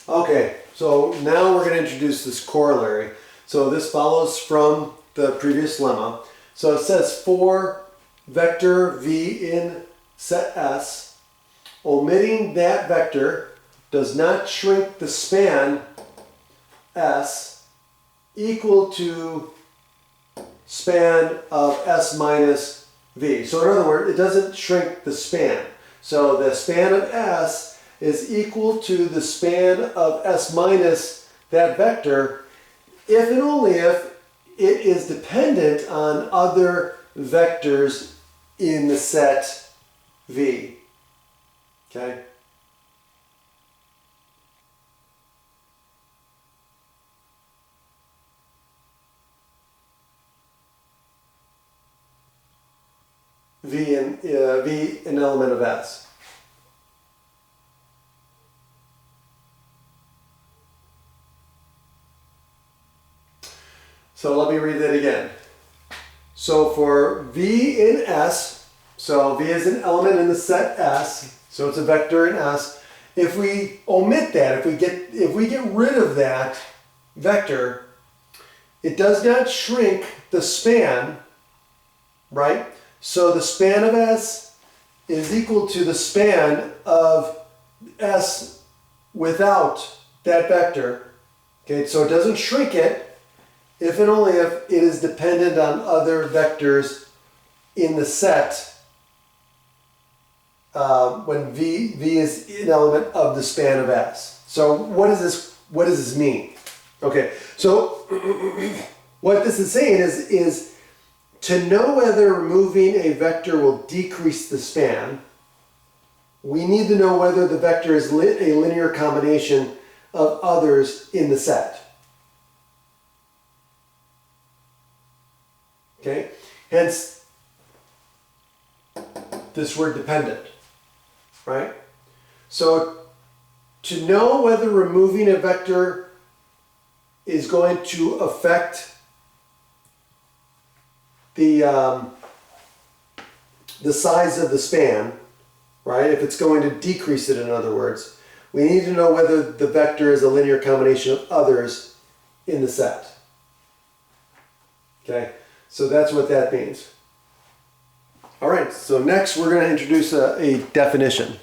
Okay, so now we're going to introduce this corollary. So this follows from the previous lemma. So it says for vector v in set S, omitting that vector does not shrink the span S equal to span of S minus V. So in other words, it doesn't shrink the span. So the span of S is equal to the span of S minus that vector if and only if it is dependent on other vectors in the set V. Okay? V an element of S. So let me read that again. So for V in S, so V is an element in the set S, so it's a vector in S. If we omit that, if we get rid of that vector, it does not shrink the span, right? So the span of S is equal to the span of S without that vector. Okay, so it doesn't shrink it if and only if it is dependent on other vectors in the set when V is an element of the span of S. So what does this mean? Okay, so what this is saying is to know whether removing a vector will decrease the span, we need to know whether the vector is a linear combination of others in the set. Okay, hence this word dependent, right? So to know whether removing a vector is going to affect the size of the span, right? If it's going to decrease it, in other words, we need to know whether the vector is a linear combination of others in the set. Okay, so that's what that means. All right, so next we're going to introduce a definition.